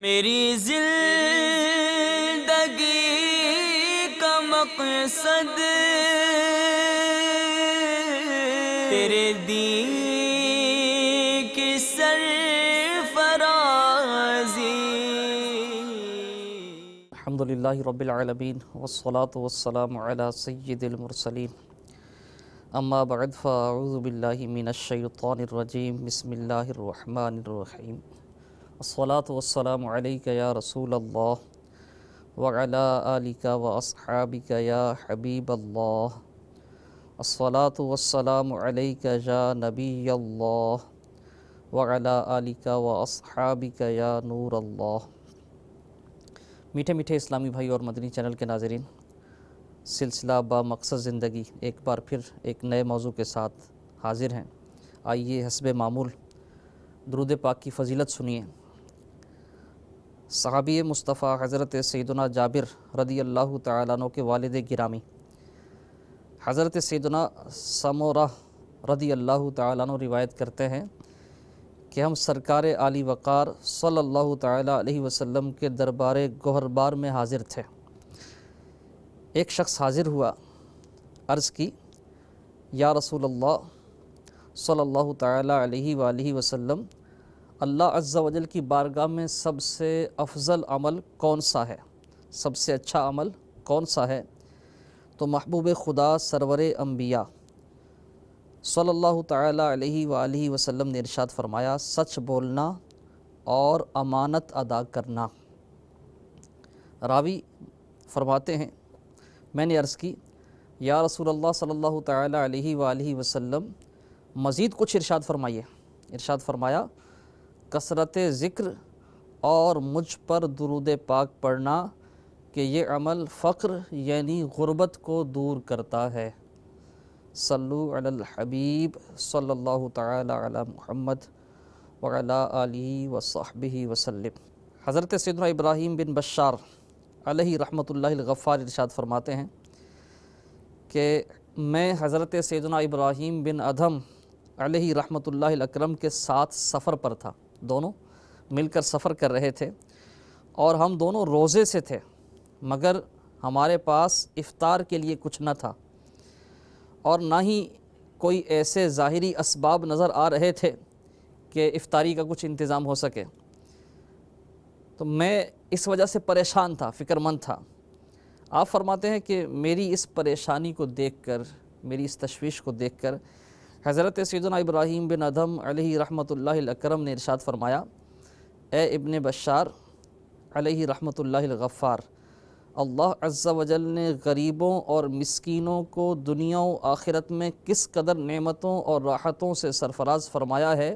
میری زندگی کا مقصد تیرے دین کی سرفرازی۔ الحمدللہ رب العالمین والصلاة والسلام علی سید المرسلین، اما بعد فاعوذ باللہ من الشیطان الرجیم، بسم اللہ الرحمن الرحیم۔ الصلاة والسلام علیک یا رسول اللہ وعلی آلک واصحابک یا حبیب اللہ۔ الصلاة والسلام علیک یا نبی اللہ وعلی آلک واصحابک یا نور اللہ۔ میٹھے میٹھے اسلامی بھائی اور مدنی چینل کے ناظرین، سلسلہ با مقصد زندگی ایک بار پھر ایک نئے موضوع کے ساتھ حاضر ہیں۔ آئیے حسب معمول درود پاک کی فضیلت سنیے۔ صحابی مصطفیٰ حضرت سیدنا جابر رضی اللہ تعالیٰ عنہ کے والد گرامی حضرت سیدنا سمورہ رضی اللہ تعالیٰ عنہ روایت کرتے ہیں کہ ہم سرکار عالی وقار صلی اللہ تعالیٰ علیہ وسلم کے دربار گوہربار میں حاضر تھے۔ ایک شخص حاضر ہوا، عرض کی، یا رسول اللہ صلی اللہ تعالیٰ علیہ وآلہ وسلم، اللہ عز و جل کی بارگاہ میں سب سے افضل عمل کون سا ہے، سب سے اچھا عمل کون سا ہے؟ تو محبوب خدا سرور انبیاء صلی اللہ تعالیٰ علیہ وآلہ وسلم نے ارشاد فرمایا، سچ بولنا اور امانت ادا کرنا۔ راوی فرماتے ہیں، میں نے عرض کی، یا رسول اللہ صلی اللہ تعالیٰ علیہ وآلہ وسلم مزید کچھ ارشاد فرمائیے۔ ارشاد فرمایا، کثرت ذکر اور مجھ پر درود پاک پڑھنا کہ یہ عمل فقر یعنی غربت کو دور کرتا ہے۔ صلو علی الحبیب صلی اللہ تعالی علی محمد وعلی آلہ وصحبہ وسلم۔ حضرت سیدنا ابراہیم بن بشار علیہ رحمۃ اللہ الغفار ارشاد فرماتے ہیں کہ میں حضرت سیدنا ابراہیم بن ادھم علیہ رحمۃ اللہ الاکرم کے ساتھ سفر پر تھا، دونوں مل کر سفر کر رہے تھے اور ہم دونوں روزے سے تھے، مگر ہمارے پاس افطار کے لیے کچھ نہ تھا اور نہ ہی کوئی ایسے ظاہری اسباب نظر آ رہے تھے کہ افطاری کا کچھ انتظام ہو سکے۔ تو میں اس وجہ سے پریشان تھا، فکر مند تھا۔ آپ فرماتے ہیں کہ میری اس پریشانی کو دیکھ کر، میری اس تشویش کو دیکھ کر حضرت سیدنا ابراہیم بن ادھم علیہ رحمۃ اللہ الاکرم نے ارشاد فرمایا، اے ابن بشار علیہ رحمۃ اللہ الغفار، اللہ عز و جل نے غریبوں اور مسکینوں کو دنیا و آخرت میں کس قدر نعمتوں اور راحتوں سے سرفراز فرمایا ہے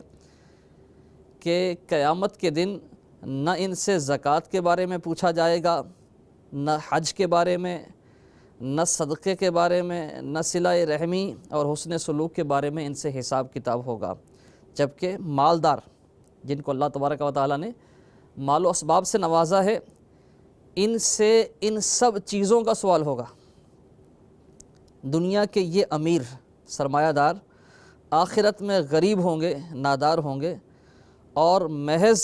کہ قیامت کے دن نہ ان سے زکوٰۃ کے بارے میں پوچھا جائے گا، نہ حج کے بارے میں، نہ صدقے کے بارے میں، نہ صلہ رحمی اور حسن سلوک کے بارے میں ان سے حساب کتاب ہوگا، جبکہ مالدار جن کو اللہ تبارک و تعالیٰ نے مال و اسباب سے نوازا ہے، ان سے ان سب چیزوں کا سوال ہوگا۔ دنیا کے یہ امیر سرمایہ دار آخرت میں غریب ہوں گے، نادار ہوں گے، اور محض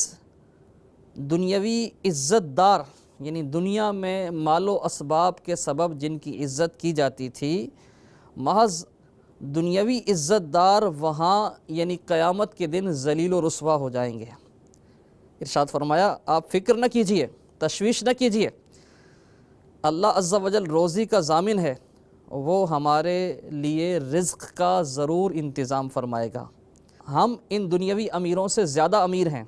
دنیاوی عزت دار یعنی دنیا میں مال و اسباب کے سبب جن کی عزت کی جاتی تھی، محض دنیاوی عزت دار وہاں یعنی قیامت کے دن ذلیل و رسوا ہو جائیں گے۔ ارشاد فرمایا، آپ فکر نہ کیجئے، تشویش نہ کیجئے، اللہ عز و جل روزی کا ضامن ہے، وہ ہمارے لیے رزق کا ضرور انتظام فرمائے گا۔ ہم ان دنیاوی امیروں سے زیادہ امیر ہیں،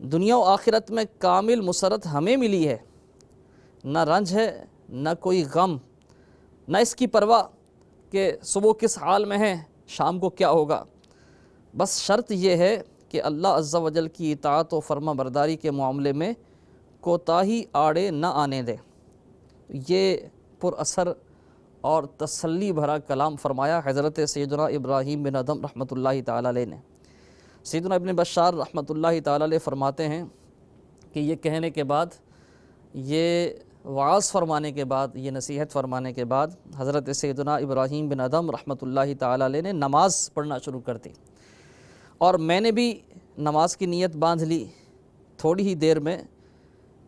دنیا و آخرت میں کامل مسرت ہمیں ملی ہے، نہ رنج ہے، نہ کوئی غم، نہ اس کی پرواہ کہ صبح کس حال میں ہے، شام کو کیا ہوگا۔ بس شرط یہ ہے کہ اللہ عز و جل کی اطاعت و فرما برداری کے معاملے میں کوتاہی آڑے نہ آنے دے۔ یہ پر اثر اور تسلی بھرا کلام فرمایا حضرت سیدنا ابراہیم بن ادھم رحمۃ اللہ تعالیٰ علیہ نے۔ سیدنا ابن بشار رحمۃ اللہ تعالیٰ علیہ فرماتے ہیں کہ یہ کہنے کے بعد، یہ وعظ فرمانے کے بعد، یہ نصیحت فرمانے کے بعد حضرت سیدنا ابراہیم بن ادھم رحمۃ اللہ تعالیٰ علیہ نے نماز پڑھنا شروع کر دی، اور میں نے بھی نماز کی نیت باندھ لی۔ تھوڑی ہی دیر میں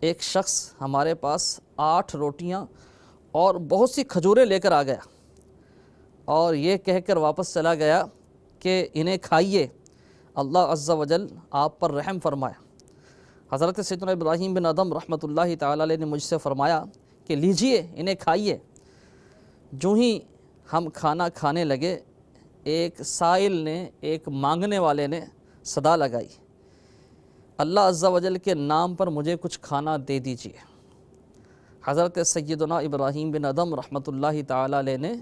ایک شخص ہمارے پاس 8 روٹیاں اور بہت سی کھجوریں لے کر آ گیا اور یہ کہہ کر واپس چلا گیا کہ انہیں کھائیے، اللہ عز و جل آپ پر رحم فرمائے۔ حضرت سیدنا ابراہیم بن ادم رحمۃ اللہ تعالی علیہ نے مجھ سے فرمایا کہ لیجئے انہیں کھائیے۔ جو ہی ہم کھانا کھانے لگے، ایک سائل نے، ایک مانگنے والے نے صدا لگائی، اللہ عز و جل کے نام پر مجھے کچھ کھانا دے دیجئے۔ حضرت سیدنا ابراہیم بن ادم رحمۃ اللہ تعالی علیہ نے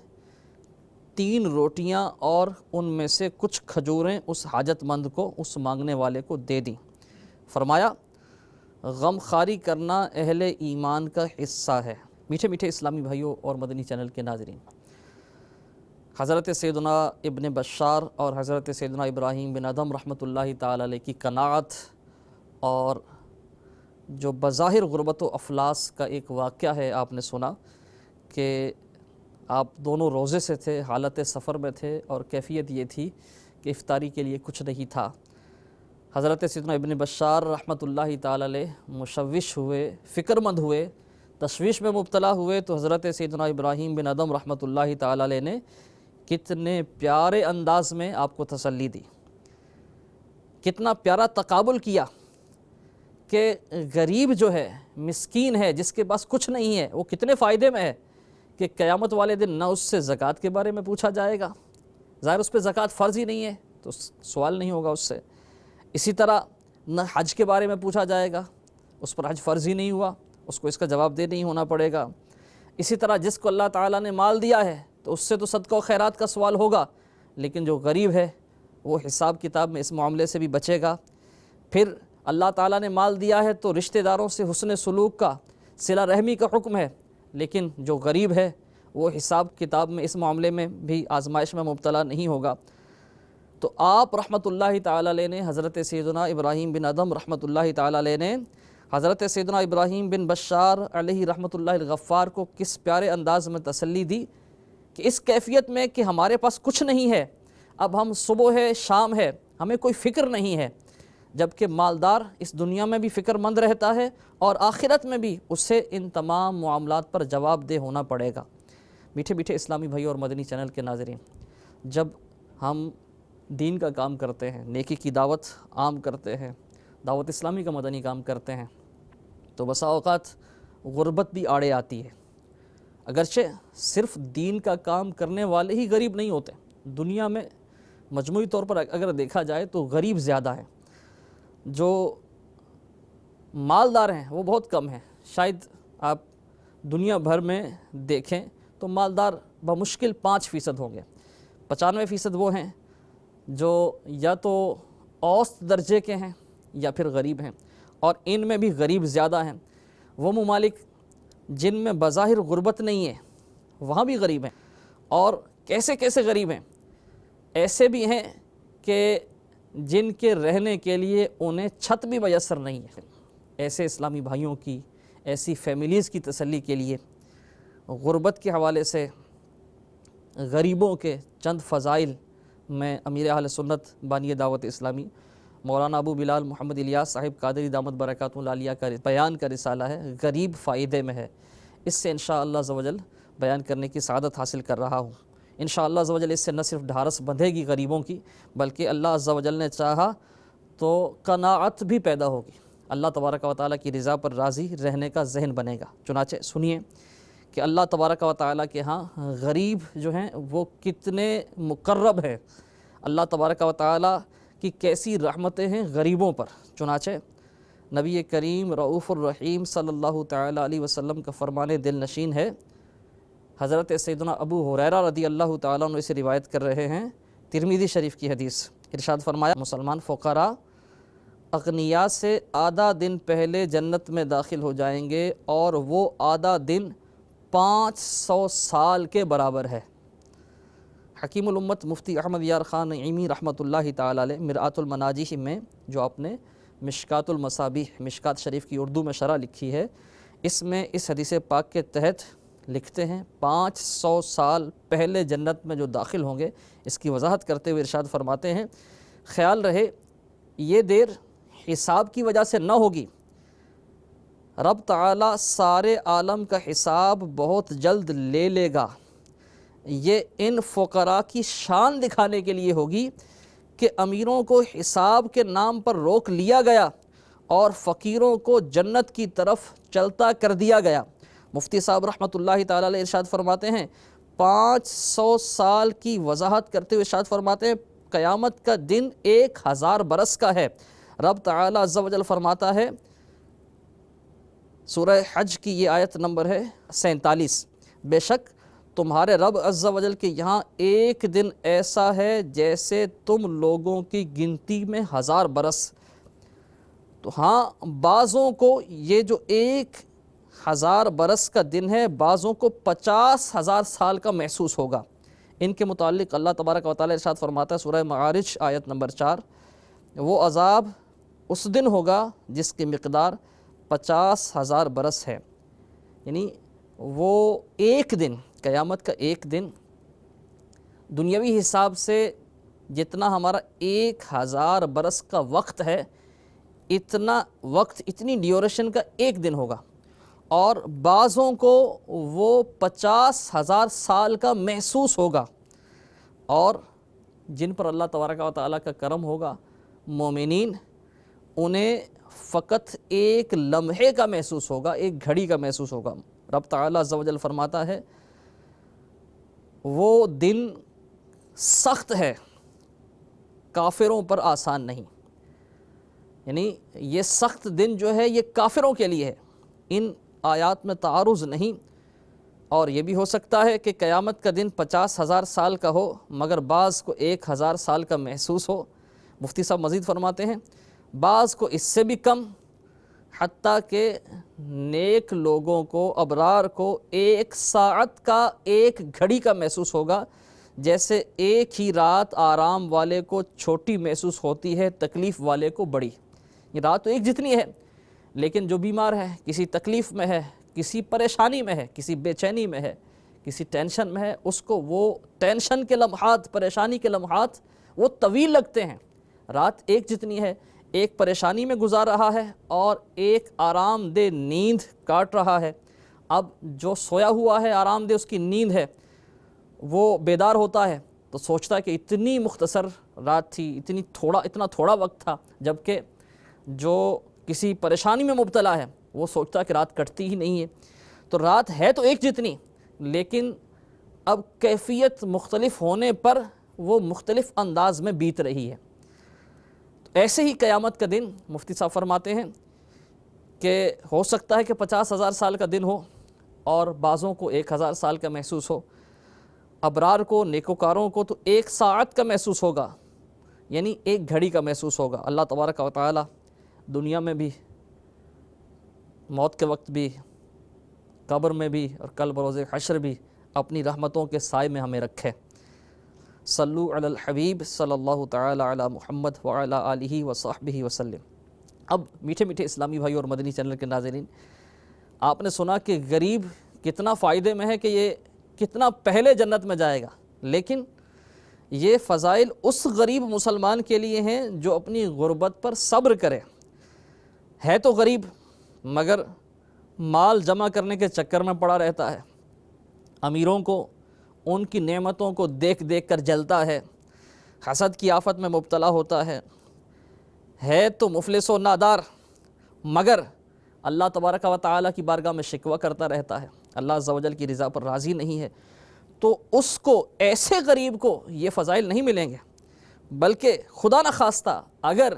3 روٹیاں اور ان میں سے کچھ کھجوریں اس حاجت مند کو، اس مانگنے والے کو دے دیں۔ فرمایا غم خواری کرنا اہل ایمان کا حصہ ہے۔ میٹھے میٹھے اسلامی بھائیوں اور مدنی چینل کے ناظرین، حضرت سیدنا ابن بشار اور حضرت سیدنا ابراہیم بن ادم رحمۃ اللہ تعالی علیہ کی قناعت اور جو بظاہر غربت و افلاس کا ایک واقعہ ہے، آپ نے سنا کہ آپ دونوں روزے سے تھے، حالت سفر میں تھے، اور کیفیت یہ تھی کہ افطاری کے لیے کچھ نہیں تھا۔ حضرت سیدنا ابن بشار رحمۃ اللہ تعالی علیہ مشوش ہوئے، فکر مند ہوئے، تشویش میں مبتلا ہوئے، تو حضرت سیدنا ابراہیم بن ادم رحمۃ اللہ تعالی علیہ نے کتنے پیارے انداز میں آپ کو تسلی دی، کتنا پیارا تقابل کیا کہ غریب جو ہے، مسکین ہے، جس کے پاس کچھ نہیں ہے، وہ کتنے فائدے میں ہے کہ قیامت والے دن نہ اس سے زکوٰۃ کے بارے میں پوچھا جائے گا، ظاہر اس پہ زکوٰۃ فرض ہی نہیں ہے تو سوال نہیں ہوگا اس سے، اسی طرح نہ حج کے بارے میں پوچھا جائے گا، اس پر حج فرض ہی نہیں ہوا، اس کو اس کا جواب دے نہیں ہونا پڑے گا۔ اسی طرح جس کو اللہ تعالیٰ نے مال دیا ہے تو اس سے تو صدقہ و خیرات کا سوال ہوگا، لیکن جو غریب ہے وہ حساب کتاب میں اس معاملے سے بھی بچے گا۔ پھر اللہ تعالیٰ نے مال دیا ہے تو رشتہ داروں سے حسن سلوک کا، صلہ رحمی کا حکم ہے، لیکن جو غریب ہے وہ حساب کتاب میں اس معاملے میں بھی آزمائش میں مبتلا نہیں ہوگا۔ تو آپ رحمۃ اللہ تعالی علیہ نے، حضرت سیدنا ابراہیم بن ادم رحمۃ اللہ تعالی علیہ نے حضرت سیدنا ابراہیم بن بشار علیہ رحمۃ اللہ الغفار کو کس پیارے انداز میں تسلی دی کہ اس کیفیت میں کہ ہمارے پاس کچھ نہیں ہے، اب ہم صبح ہے، شام ہے، ہمیں کوئی فکر نہیں ہے، جبکہ مالدار اس دنیا میں بھی فکر مند رہتا ہے اور آخرت میں بھی اسے ان تمام معاملات پر جواب دہ ہونا پڑے گا۔ میٹھے میٹھے اسلامی بھائی اور مدنی چینل کے ناظرین، جب ہم دین کا کام کرتے ہیں، نیکی کی دعوت عام کرتے ہیں، دعوت اسلامی کا مدنی کام کرتے ہیں، تو بسا اوقات غربت بھی آڑے آتی ہے۔ اگرچہ صرف دین کا کام کرنے والے ہی غریب نہیں ہوتے، دنیا میں مجموعی طور پر اگر دیکھا جائے تو غریب زیادہ ہیں، جو مالدار ہیں وہ بہت کم ہیں۔ شاید آپ دنیا بھر میں دیکھیں تو مالدار بمشکل 5% ہوں گے، 95% وہ ہیں جو یا تو اوسط درجے کے ہیں یا پھر غریب ہیں، اور ان میں بھی غریب زیادہ ہیں۔ وہ ممالک جن میں بظاہر غربت نہیں ہے وہاں بھی غریب ہیں، اور کیسے کیسے غریب ہیں، ایسے بھی ہیں کہ جن کے رہنے کے لیے انہیں چھت بھی میسر نہیں ہے۔ ایسے اسلامی بھائیوں کی، ایسی فیملیز کی تسلی کے لیے غربت کے حوالے سے غریبوں کے چند فضائل میں امیر اہل سنت بانی دعوت اسلامی مولانا ابو بلال محمد الیاس صاحب قادری دامت برکاتہ العالیہ کا بیان کا رسالہ ہے، غریب فائدے میں ہے، اس سے انشاءاللہ عز و جل بیان کرنے کی سعادت حاصل کر رہا ہوں۔ انشاءاللہ عز و جل اس سے نہ صرف ڈھارس بندھے گی غریبوں کی، بلکہ اللہ عز و جل نے چاہا تو قناعت بھی پیدا ہوگی، اللہ تبارک و تعالیٰ کی رضا پر راضی رہنے کا ذہن بنے گا۔ چنانچہ سنیے کہ اللہ تبارک و تعالیٰ کے ہاں غریب جو ہیں وہ کتنے مقرب ہیں، اللہ تبارک و تعالیٰ کی کیسی رحمتیں ہیں غریبوں پر۔ چنانچہ نبی کریم رؤوف الرحیم صلی اللہ تعالیٰ علیہ وسلم کا فرمان دل نشین ہے، حضرت سیدنا ابو ہریرہ رضی اللہ تعالیٰ عنہ سے روایت کر رہے ہیں، ترمذی شریف کی حدیث، ارشاد فرمایا مسلمان فقراء اغنیاء سے آدھا دن پہلے جنت میں داخل ہو جائیں گے، اور وہ آدھا دن 500 سال کے برابر ہے۔ حکیم الامت مفتی احمد یار خان نعیمی رحمۃ اللہ تعالیٰ علیہ مرآۃ المناجیح میں، جو آپ نے مشکات المصابیح، مشکات شریف کی اردو میں شرح لکھی ہے، اس میں اس حدیث پاک کے تحت لکھتے ہیں 500 سال پہلے جنت میں جو داخل ہوں گے، اس کی وضاحت کرتے ہوئے ارشاد فرماتے ہیں خیال رہے یہ دیر حساب کی وجہ سے نہ ہوگی، رب تعالیٰ سارے عالم کا حساب بہت جلد لے لے گا۔ یہ ان فقراء کی شان دکھانے کے لیے ہوگی کہ امیروں کو حساب کے نام پر روک لیا گیا اور فقیروں کو جنت کی طرف چلتا کر دیا گیا۔ مفتی صاحب رحمۃ اللہ تعالیٰ علیہ ارشاد فرماتے ہیں، 500 سال کی وضاحت کرتے ہوئے ارشاد فرماتے ہیں قیامت کا دن 1000 برس کا ہے۔ رب تعالیٰ عز و جل فرماتا ہے، سورہ حج کی یہ آیت نمبر ہے 47، بے شک تمہارے رب عز و جل کے یہاں ایک دن ایسا ہے جیسے تم لوگوں کی گنتی میں 1000 برس۔ تو ہاں، بعضوں کو یہ جو 1000 برس کا دن ہے، بعضوں کو 50,000 سال کا محسوس ہوگا۔ ان کے متعلق اللہ تبارک و تعالی ارشاد فرماتا ہے سورہ معارج آیت نمبر 4، وہ عذاب اس دن ہوگا جس کی مقدار 50,000 برس ہے۔ یعنی وہ ایک دن، قیامت کا ایک دن دنیاوی حساب سے جتنا ہمارا 1000 برس کا وقت ہے، اتنا وقت، اتنی ڈیوریشن کا ایک دن ہوگا، اور بعضوں کو وہ 50,000 سال کا محسوس ہوگا۔ اور جن پر اللہ تبارک و تعالیٰ کا کرم ہوگا، مومنین، انہیں فقط ایک لمحے کا محسوس ہوگا، ایک گھڑی کا محسوس ہوگا۔ رب تعالیٰ عز و جل فرماتا ہے، وہ دن سخت ہے، کافروں پر آسان نہیں۔ یعنی یہ سخت دن جو ہے یہ کافروں کے لیے ہے، ان آیات میں تعارض نہیں۔ اور یہ بھی ہو سکتا ہے کہ قیامت کا دن 50,000 سال کا ہو مگر بعض کو 1000 سال کا محسوس ہو۔ مفتی صاحب مزید فرماتے ہیں، بعض کو اس سے بھی کم، حتیٰ کہ نیک لوگوں کو، ابرار کو 1 ساعت کا، ایک گھڑی کا محسوس ہوگا، جیسے ایک ہی رات آرام والے کو چھوٹی محسوس ہوتی ہے، تکلیف والے کو بڑی۔ یہ رات تو ایک جتنی ہے، لیکن جو بیمار ہے، کسی تکلیف میں ہے، کسی پریشانی میں ہے، کسی بے چینی میں ہے، کسی ٹینشن میں ہے، اس کو وہ ٹینشن کے لمحات، پریشانی کے لمحات وہ طویل لگتے ہیں۔ رات ایک جتنی ہے، ایک پریشانی میں گزار رہا ہے اور ایک آرام دہ نیند کاٹ رہا ہے۔ اب جو سویا ہوا ہے، آرام دہ اس کی نیند ہے، وہ بیدار ہوتا ہے تو سوچتا ہے کہ اتنی مختصر رات تھی، اتنا تھوڑا وقت تھا، جبکہ جو کسی پریشانی میں مبتلا ہے وہ سوچتا ہے کہ رات کٹتی ہی نہیں ہے۔ تو رات ہے تو ایک جتنی، لیکن اب کیفیت مختلف ہونے پر وہ مختلف انداز میں بیت رہی ہے۔ ایسے ہی قیامت کا دن مفتی صاحب فرماتے ہیں کہ ہو سکتا ہے کہ 50,000 سال کا دن ہو اور بعضوں کو 1000 سال کا محسوس ہو۔ ابرار کو، نیکوکاروں کو تو 1 ساعت کا محسوس ہوگا، یعنی ایک گھڑی کا محسوس ہوگا۔ اللہ تبارک و تعالی دنیا میں بھی، موت کے وقت بھی، قبر میں بھی، اور کل بروز حشر بھی اپنی رحمتوں کے سائے میں ہمیں رکھے۔ صلو علی الحبیب صلی اللہ تعالی علی محمد وعلی آلہ وصحبہ وسلم۔ اب میٹھے میٹھے اسلامی بھائی اور مدنی چینل کے ناظرین، آپ نے سنا کہ غریب کتنا فائدے میں ہے، کہ یہ کتنا پہلے جنت میں جائے گا، لیکن یہ فضائل اس غریب مسلمان کے لیے ہیں جو اپنی غربت پر صبر کرے۔ ہے تو غریب مگر مال جمع کرنے کے چکر میں پڑا رہتا ہے، امیروں کو ان کی نعمتوں کو دیکھ دیکھ کر جلتا ہے، حسد کی آفت میں مبتلا ہوتا ہے تو مفلس و نادار، مگر اللہ تبارک و تعالیٰ کی بارگاہ میں شکوہ کرتا رہتا ہے، اللہ عز و جل کی رضا پر راضی نہیں ہے، تو اس کو، ایسے غریب کو یہ فضائل نہیں ملیں گے، بلکہ خدا نخواستہ اگر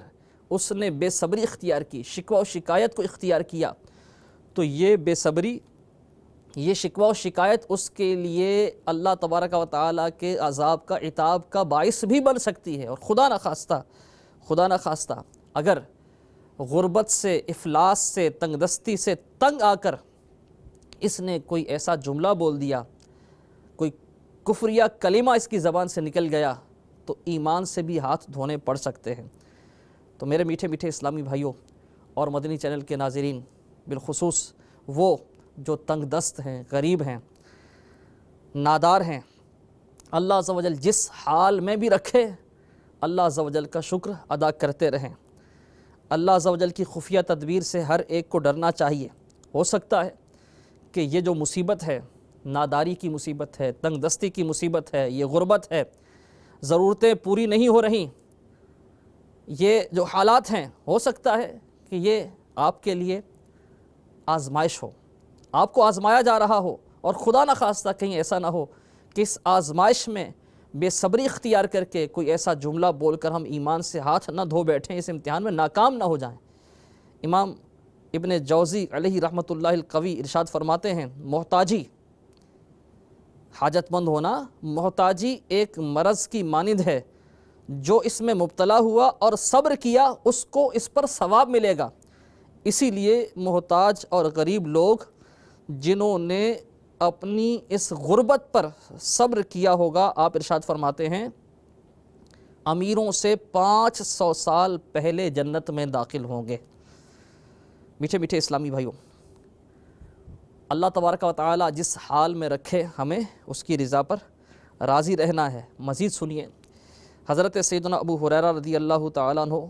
اس نے بے صبری اختیار کی، شکوہ و شکایت کو اختیار کیا، تو یہ بے صبری، یہ شکوہ و شکایت اس کے لیے اللہ تبارک و تعالیٰ کے عذاب کا، عتاب کا باعث بھی بن سکتی ہے۔ اور خدا نخواستہ اگر غربت سے، افلاس سے، تنگ دستی سے تنگ آ کر اس نے کوئی ایسا جملہ بول دیا، کوئی کفریہ کلمہ اس کی زبان سے نکل گیا، تو ایمان سے بھی ہاتھ دھونے پڑ سکتے ہیں۔ تو میرے میٹھے میٹھے اسلامی بھائیوں اور مدنی چینل کے ناظرین، بالخصوص وہ جو تنگ دست ہیں، غریب ہیں، نادار ہیں، اللہ عز و جل جس حال میں بھی رکھے، اللہ عز و جل کا شکر ادا کرتے رہیں۔ اللہ عز و جل کی خفیہ تدبیر سے ہر ایک کو ڈرنا چاہیے۔ ہو سکتا ہے کہ یہ جو مصیبت ہے، ناداری کی مصیبت ہے، تنگ دستی کی مصیبت ہے، یہ غربت ہے، ضرورتیں پوری نہیں ہو رہیں، یہ جو حالات ہیں، ہو سکتا ہے کہ یہ آپ کے لیے آزمائش ہو، آپ کو آزمایا جا رہا ہو، اور خدا نخواستہ کہیں ایسا نہ ہو کہ اس آزمائش میں بے صبری اختیار کر کے کوئی ایسا جملہ بول کر ہم ایمان سے ہاتھ نہ دھو بیٹھیں، اس امتحان میں ناکام نہ ہو جائیں۔ امام ابن جوزی علیہ رحمۃ اللہ القوی ارشاد فرماتے ہیں، محتاجی، حاجت مند ہونا، محتاجی ایک مرض کی مانند ہے، جو اس میں مبتلا ہوا اور صبر کیا اس کو اس پر ثواب ملے گا۔ اسی لیے محتاج اور غریب لوگ جنہوں نے اپنی اس غربت پر صبر کیا ہوگا، آپ ارشاد فرماتے ہیں، امیروں سے 500 سال پہلے جنت میں داخل ہوں گے۔ میٹھے میٹھے اسلامی بھائیوں، اللہ تبارک و تعالی جس حال میں رکھے ہمیں اس کی رضا پر راضی رہنا ہے۔ مزید سنیے، حضرت سیدنا ابو ہریرہ رضی اللہ تعالیٰ عنہ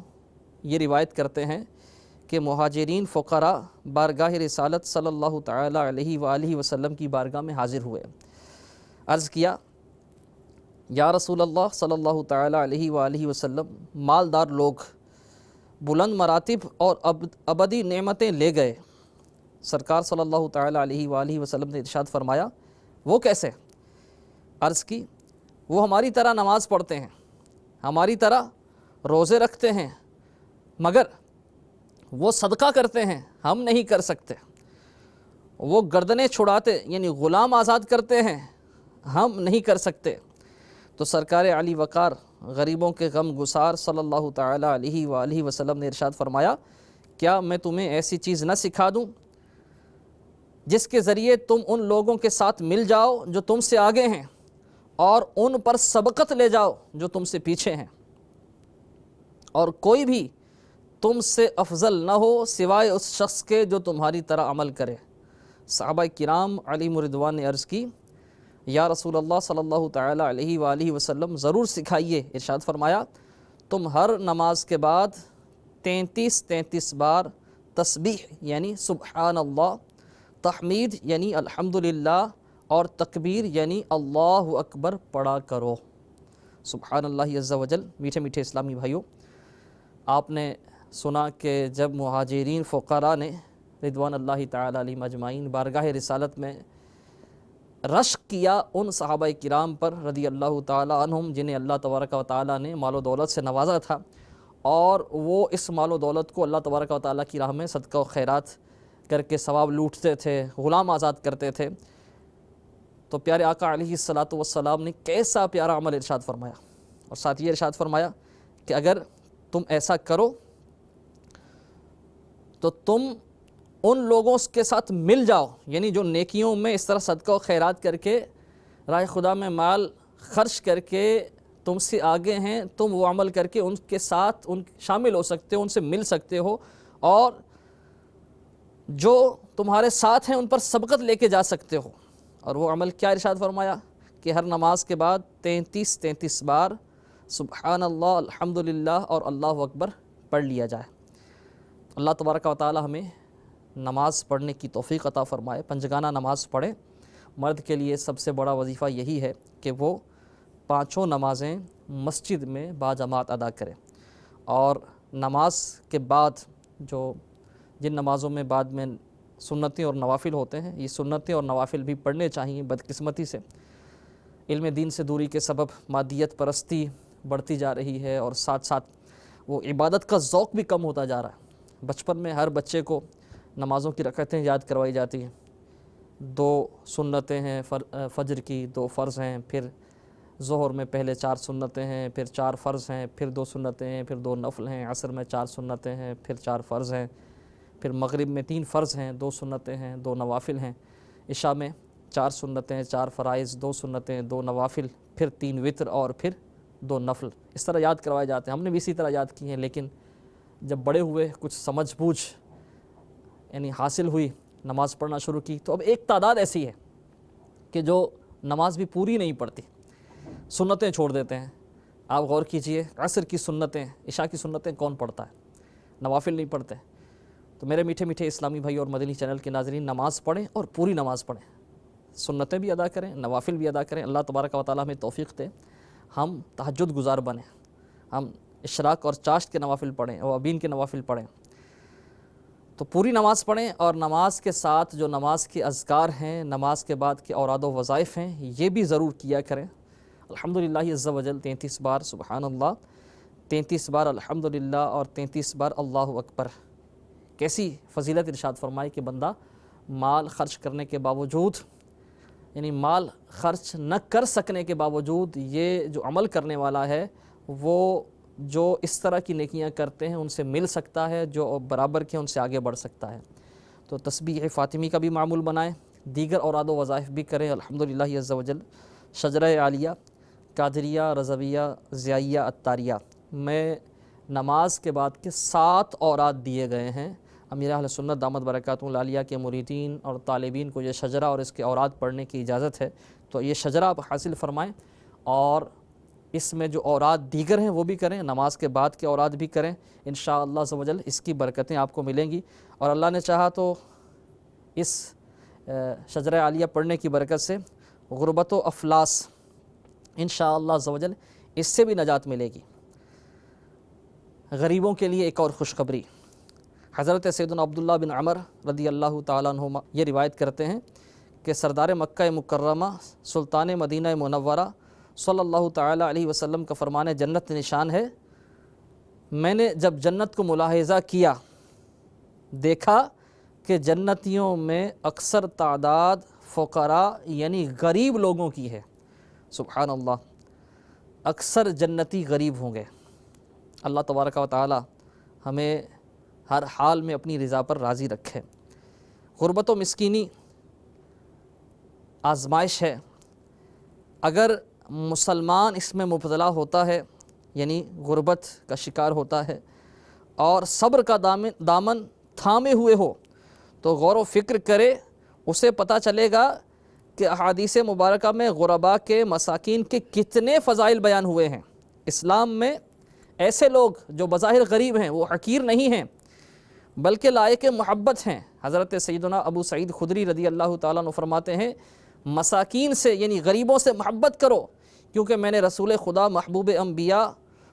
یہ روایت کرتے ہیں کہ مہاجرین فقراء بارگاہ رسالت صلی اللہ تعالیٰ علیہ وآلہ وسلم کی بارگاہ میں حاضر ہوئے۔ عرض کیا، یا رسول اللہ صلی اللہ تعالیٰ علیہ وآلہ وسلم، مالدار لوگ بلند مراتب اور ابدی نعمتیں لے گئے۔ سرکار صلی اللہ تعالیٰ علیہ وآلہ وسلم نے ارشاد فرمایا، وہ کیسے؟ عرض کی، وہ ہماری طرح نماز پڑھتے ہیں، ہماری طرح روزے رکھتے ہیں، مگر وہ صدقہ کرتے ہیں، ہم نہیں کر سکتے۔ وہ گردنیں چھڑاتے یعنی غلام آزاد کرتے ہیں، ہم نہیں کر سکتے۔ تو سرکار علی وقار غریبوں کے غم گسار صلی اللہ تعالیٰ علیہ وآلہ وسلم نے ارشاد فرمایا، کیا میں تمہیں ایسی چیز نہ سکھا دوں جس کے ذریعے تم ان لوگوں کے ساتھ مل جاؤ جو تم سے آگے ہیں، اور ان پر سبقت لے جاؤ جو تم سے پیچھے ہیں، اور کوئی بھی تم سے افضل نہ ہو سوائے اس شخص کے جو تمہاری طرح عمل کرے۔ صحابہ کرام علیہم رضوان نے عرض کی، یا رسول اللہ صلی اللہ تعالیٰ علیہ وآلہ وسلم، ضرور سکھائیے۔ ارشاد فرمایا، تم ہر نماز کے بعد 33 بار تسبیح یعنی سبحان اللہ، تحمید یعنی الحمدللہ، اور تکبیر یعنی اللہ اکبر پڑھا کرو۔ سبحان اللہ عز و جل۔ میٹھے میٹھے اسلامی بھائیوں، آپ نے سنا کہ جب مہاجرین فقراء نے رضوان اللہ تعالیٰ علیہم اجمعین بارگاہ رسالت میں رشک کیا ان صحابہ کرام پر رضی اللہ تعالیٰ عنہم جنہیں اللہ تبارک و تعالیٰ نے مال و دولت سے نوازا تھا، اور وہ اس مال و دولت کو اللہ تبارک و تعالیٰ کی راہ میں صدقہ و خیرات کر کے ثواب لوٹتے تھے، غلام آزاد کرتے تھے، تو پیارے آقا علیہ الصلاۃ والسلام نے کیسا پیارا عمل ارشاد فرمایا، اور ساتھ یہ ارشاد فرمایا کہ اگر تم ایسا کرو تو تم ان لوگوں کے ساتھ مل جاؤ، یعنی جو نیکیوں میں اس طرح صدقہ و خیرات کر کے راہ خدا میں مال خرچ کر کے تم سے آگے ہیں، تم وہ عمل کر کے ان کے ساتھ شامل ہو سکتے ہو، ان سے مل سکتے ہو، اور جو تمہارے ساتھ ہیں ان پر سبقت لے کے جا سکتے ہو۔ اور وہ عمل کیا ارشاد فرمایا کہ ہر نماز کے بعد 33 بار سبحان اللہ، الحمدللہ اور اللہ اکبر پڑھ لیا جائے۔ اللہ تبارک و تعالی ہمیں نماز پڑھنے کی توفیق عطا فرمائے، پنجگانہ نماز پڑھے۔ مرد کے لیے سب سے بڑا وظیفہ یہی ہے کہ وہ 5 نمازیں مسجد میں باجماعت ادا کرے، اور نماز کے بعد جن نمازوں میں بعد میں سنتیں اور نوافل ہوتے ہیں، یہ سنتیں اور نوافل بھی پڑھنے چاہیے۔ بدقسمتی سے علم دین سے دوری کے سبب مادیت پرستی بڑھتی جا رہی ہے، اور ساتھ ساتھ وہ عبادت کا ذوق بھی کم ہوتا جا رہا ہے۔ بچپن میں ہر بچے کو نمازوں کی رکعتیں یاد کروائی جاتی ہیں، 2 سنتیں ہیں فجر کی، 2 فرض ہیں، پھر ظہر میں پہلے 4 سنتیں ہیں، پھر 4 فرض ہیں، پھر 2 سنتیں ہیں، پھر 2 نفل ہیں، عصر میں 4 سنتیں ہیں، پھر 4 فرض ہیں، پھر مغرب میں 3 فرض ہیں، 2 سنتیں ہیں، 2 نوافل ہیں، عشاء میں 4 سنتیں، 4 فرائض، 2 سنتیں، 2 نوافل، پھر 3 وتر اور پھر 2 نفل۔ اس طرح یاد کروائے جاتے ہیں۔ ہم نے بھی اسی طرح یاد کی ہیں، لیکن جب بڑے ہوئے، کچھ سمجھ بوجھ یعنی حاصل ہوئی، نماز پڑھنا شروع کی، تو اب ایک تعداد ایسی ہے کہ جو نماز بھی پوری نہیں پڑھتی، سنتیں چھوڑ دیتے ہیں۔ آپ غور کیجئے، عصر کی سنتیں، عشاء کی سنتیں کون پڑھتا ہے؟ نوافل نہیں پڑھتے. تو میرے میٹھے میٹھے اسلامی بھائی اور مدنی چینل کے ناظرین، نماز پڑھیں اور پوری نماز پڑھیں، سنتیں بھی ادا کریں، نوافل بھی ادا کریں. اللہ تبارک و تعالیٰ ہمیں توفیق دے ہم تہجد گزار بنیں، ہم اشراق اور چاشت کے نوافل پڑھیں اور ابین کے نوافل پڑھیں. تو پوری نماز پڑھیں، اور نماز کے ساتھ جو نماز کے اذکار ہیں، نماز کے بعد کے اوراد و وظائف ہیں، یہ بھی ضرور کیا کریں. الحمدللہ عز و جل 33 بار سبحان اللہ، 33 بار الحمدللہ اور 33 بار اللہ اکبر. کیسی فضیلت ارشاد فرمائی کہ بندہ مال خرچ کرنے کے باوجود، یعنی مال خرچ نہ کر سکنے کے باوجود یہ جو عمل کرنے والا ہے وہ جو اس طرح کی نیکیاں کرتے ہیں ان سے مل سکتا ہے، جو برابر کے ان سے آگے بڑھ سکتا ہے. تو تسبیح فاطمی کا بھی معمول بنائیں، دیگر اوراد و وظائف بھی کریں. الحمدللہ عز و جل شجرہ عالیہ، قادریہ، رضویہ، ضیائیہ، عطاریہ میں نماز کے بعد کے 7 اوراد دیے گئے ہیں. امیر اہل سنت دامت برکاتہ العالیہ کے مریدین اور طالبین کو یہ شجرہ اور اس کے اوراد پڑھنے کی اجازت ہے، تو یہ شجرہ آپ حاصل فرمائیں اور اس میں جو اوراد دیگر ہیں وہ بھی کریں، نماز کے بعد کے اوراد بھی کریں. انشاءاللہ عز و جل اس کی برکتیں آپ کو ملیں گی، اور اللہ نے چاہا تو اس شجرہ عالیہ پڑھنے کی برکت سے غربت و افلاس انشاءاللہ عز و جل اس سے بھی نجات ملے گی. غریبوں کے لیے ایک اور خوشخبری، حضرت سیدنا عبداللہ بن عمر رضی اللہ تعالیٰ عنہما یہ روایت کرتے ہیں کہ سردار مکہ مکرمہ سلطان مدینہ منورہ صلی اللہ تعالیٰ علیہ وسلم کا فرمان جنت نشان ہے، میں نے جب جنت کو ملاحظہ کیا دیکھا کہ جنتیوں میں اکثر تعداد فقراء یعنی غریب لوگوں کی ہے. سبحان اللہ، اکثر جنتی غریب ہوں گے. اللہ تبارک و تعالی ہمیں ہر حال میں اپنی رضا پر راضی رکھے. غربت و مسکینی آزمائش ہے. اگر مسلمان اس میں مبتلا ہوتا ہے، یعنی غربت کا شکار ہوتا ہے اور صبر کا دامن تھامے ہوئے ہو، تو غور و فکر کرے، اسے پتہ چلے گا کہ احادیث مبارکہ میں غرباء کے، مساکین کے کتنے فضائل بیان ہوئے ہیں. اسلام میں ایسے لوگ جو بظاہر غریب ہیں وہ حقیر نہیں ہیں بلکہ لائق محبت ہیں. حضرت سیدنا ابو سعید خدری رضی اللہ تعالیٰ عنہ فرماتے ہیں، مساکین سے یعنی غریبوں سے محبت کرو، کیونکہ میں نے رسول خدا محبوب انبیاء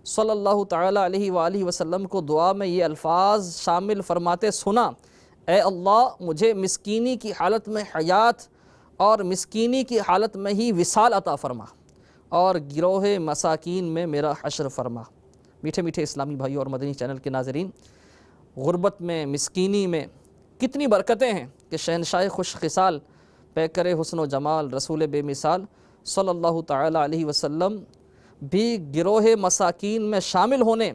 صلی اللہ تعالیٰ علیہ وآلہ وسلم کو دعا میں یہ الفاظ شامل فرماتے سنا، اے اللہ مجھے مسکینی کی حالت میں حیات اور مسکینی کی حالت میں ہی وصال عطا فرما، اور گروہ مساکین میں میرا حشر فرما. میٹھے میٹھے اسلامی بھائیوں اور مدنی چینل کے ناظرین، غربت میں، مسکینی میں کتنی برکتیں ہیں کہ شہنشاہ خوش خصال، پیکر حسن و جمال، رسول بے مثال صلی اللہ تعالیٰ علیہ وسلم بھی گروہ مساکین میں شامل ہونے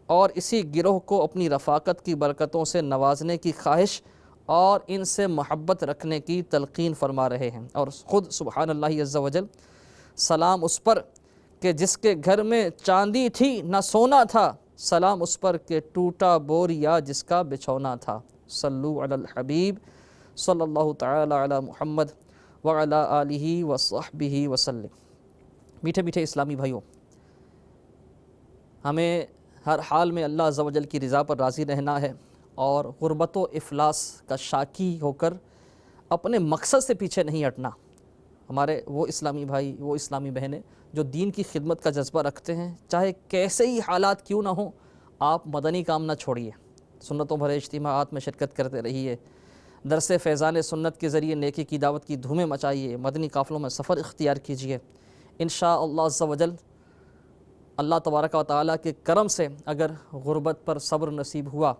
اور اسی گروہ کو اپنی رفاقت کی برکتوں سے نوازنے کی خواہش اور ان سے محبت رکھنے کی تلقین فرما رہے ہیں. اور خود سبحان اللہ عز و جل، سلام اس پر کہ جس کے گھر میں چاندی تھی نہ سونا تھا، سلام اس پر کہ ٹوٹا بوریا جس کا بچھونا تھا. صلو علی الحبیب صلی اللہ تعالی علی محمد وعلی آلہ وصحبہ وسلم. میٹھے میٹھے اسلامی بھائیوں، ہمیں ہر حال میں اللہ عز و جل کی رضا پر راضی رہنا ہے اور غربت و افلاس کا شاکی ہو کر اپنے مقصد سے پیچھے نہیں ہٹنا. ہمارے وہ اسلامی بھائی، وہ اسلامی بہنیں جو دین کی خدمت کا جذبہ رکھتے ہیں، چاہے کیسے ہی حالات کیوں نہ ہوں، آپ مدنی کام نہ چھوڑیے، سنتوں بھرے اجتماعات میں شرکت کرتے رہیے، درس فیضان سنت کے ذریعے نیکی کی دعوت کی دھومیں مچائیے، مدنی قافلوں میں سفر اختیار کیجیے. انشاءاللہ عز و جل اللہ تبارک و تعالیٰ کے کرم سے اگر غربت پر صبر نصیب ہوا،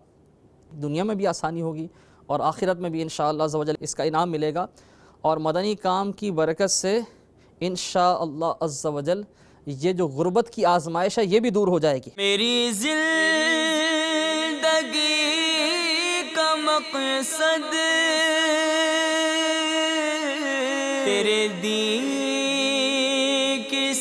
دنیا میں بھی آسانی ہوگی اور آخرت میں بھی انشاءاللہ عز و جل اس کا انعام ملے گا. اور مدنی کام کی برکت سے انشاءاللہ عز و جل یہ جو غربت کی آزمائش ہے یہ بھی دور ہو جائے گی. میری زندگی کا مقصد تیرے دین کی